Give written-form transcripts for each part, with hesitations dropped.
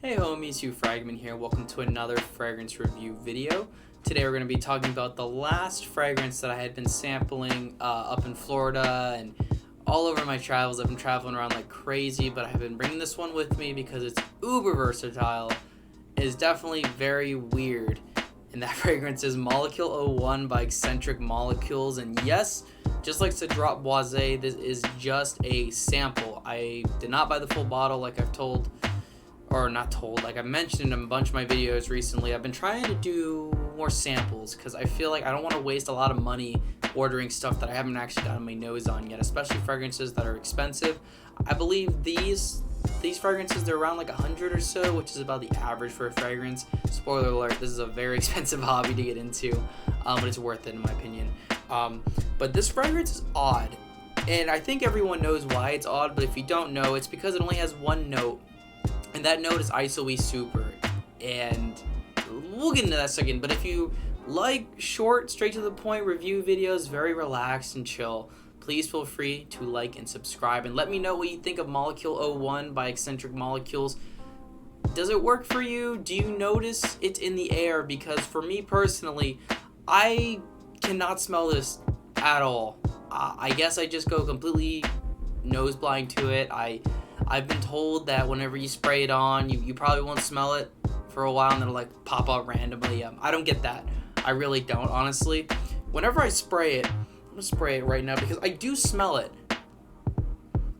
Hey homies, Hugh Fragment here. Welcome to another fragrance review video. Today we're going to be talking about the last fragrance that I had been sampling up in Florida and all over my travels. I've been traveling around like crazy, but I've been bringing this one with me because it's uber versatile. It is definitely very weird. And that fragrance is Molecule 01 by Escentric Molecules. And yes, just like to drop Boisé, this is just a sample. I did not buy the full bottle like I've told, or not told, like I've mentioned in a bunch of my videos recently. I've been trying to do more samples because I feel like I don't want to waste a lot of money ordering stuff that I haven't actually gotten my nose on yet, especially fragrances that are expensive. I believe these fragrances, they're around like 100 or so, which is about the average for a fragrance. Spoiler alert, this is a very expensive hobby to get into, but it's worth it in my opinion. But this fragrance is odd, and I think everyone knows why it's odd, but if you don't know, it's because it only has one note. And that note is ISOE Super, and we'll get into that second. But if you like short, straight to the point review videos, very relaxed and chill, please feel free to like and subscribe. And let me know what you think of Molecule 01 by Escentric Molecules. Does it work for you? Do you notice it in the air? Because for me personally, I cannot smell this at all. I guess I just go completely nose blind to it. I've been told that whenever you spray it on, you probably won't smell it for a while and it'll like pop up randomly. I don't get that. I really don't, honestly. Whenever I spray it, I'm gonna spray it right now because I do smell it.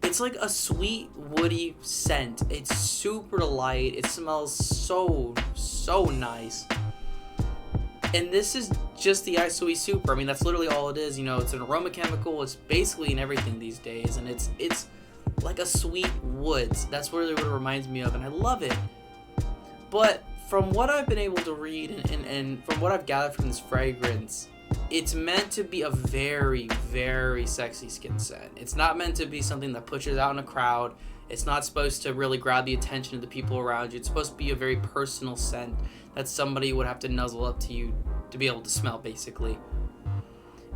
It's like a sweet, woody scent. It's super light. It smells so nice. And this is just the ISOE Super. I mean, that's literally all it is. You know, it's an aroma chemical. It's basically in everything these days, and it's like a sweet woods. That's really what it reminds me of, and I love it. But from what I've been able to read and from what I've gathered from this fragrance, it's meant to be a very, very sexy skin scent. It's not meant to be something that pushes out in a crowd. It's not supposed to really grab the attention of the people around you. It's supposed to be a very personal scent that somebody would have to nuzzle up to you to be able to smell, basically.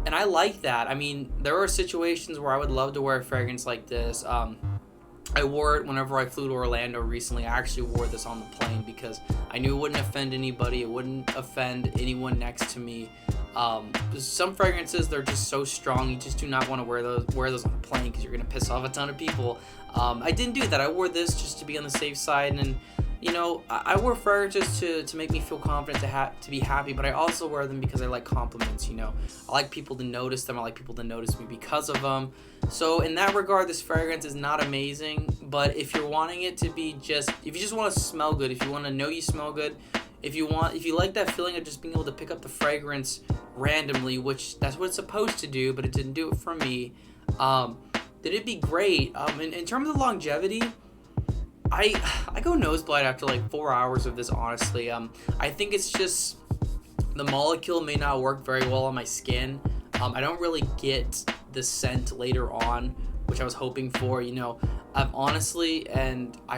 And I like that. I mean, there are situations where I would love to wear a fragrance like this. I wore it whenever I flew to Orlando recently. I actually wore this on the plane because I knew it wouldn't offend anybody. It wouldn't offend anyone next to me. Some fragrances, they're just so strong, you just do not want to wear those on a plane because you're going to piss off a ton of people. I didn't do that. I wore this just to be on the safe side, and you know, I wear fragrances to make me feel confident, to be happy, but I also wear them because I like compliments, you know. I like people to notice them. I like people to notice me because of them. So in that regard, this fragrance is not amazing, but if you're wanting it to be if you just want to smell good, if you want to know you smell good, if you like that feeling of just being able to pick up the fragrance randomly, which that's what it's supposed to do, but it didn't do it for me, then it'd be great. In terms of longevity, I go nosebleed after like 4 hours of this, honestly. I think it's just the molecule may not work very well on my skin. I don't really get the scent later on, which I was hoping for, you know. I've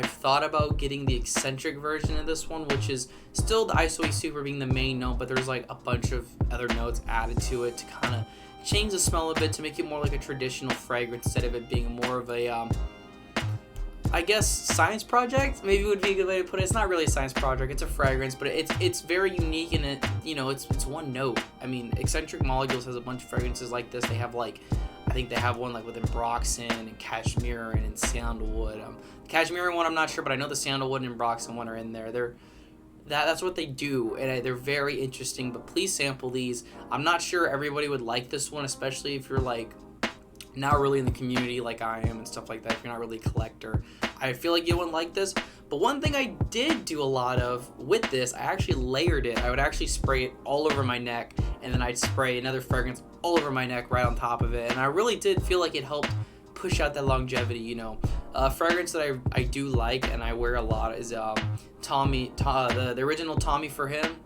thought about getting the Escentric version of this one, which is still the ISOE Super being the main note, but there's like a bunch of other notes added to it to kind of change the smell a bit, to make it more like a traditional fragrance instead of it being more of a I guess science project maybe would be a good way to put it. It's not really a science project, it's a fragrance, but it's very unique, and it's one note. I mean, Escentric Molecules has a bunch of fragrances like this. They have I think they have one like with Ambroxan and Cashmere and Sandalwood. The Cashmere one I'm not sure, but I know the Sandalwood and Ambroxan one are in there. That's what they do, and they're very interesting, but please sample these. I'm not sure everybody would like this one, especially if you're like not really in the community like I am and stuff like that. If you're not really a collector, I feel like you wouldn't like this. But one thing I did do a lot of with this, I actually layered it. I would actually spray it all over my neck, and then I'd spray another fragrance all over my neck right on top of it, and I really did feel like it helped push out that longevity, you know. A fragrance that I do like and I wear a lot is the original Tommy for him.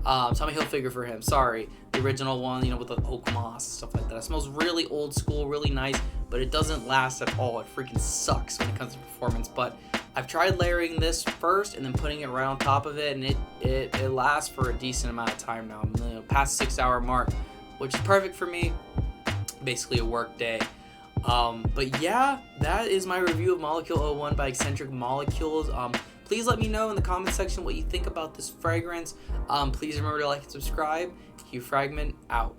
Tommy Hilfiger for him, sorry. The original one, you know, with the oak moss and stuff like that. It smells really old school, really nice, but it doesn't last at all. It freaking sucks when it comes to performance. But I've tried layering this first and then putting it right on top of it, and it lasts for a decent amount of time now. I'm past 6 hour mark, which is perfect for me. Basically a work day. But yeah, that is my review of Molecule 01 by Escentric Molecules. Please let me know in the comment section what you think about this fragrance. Please remember to like and subscribe. Hugh Fragment out.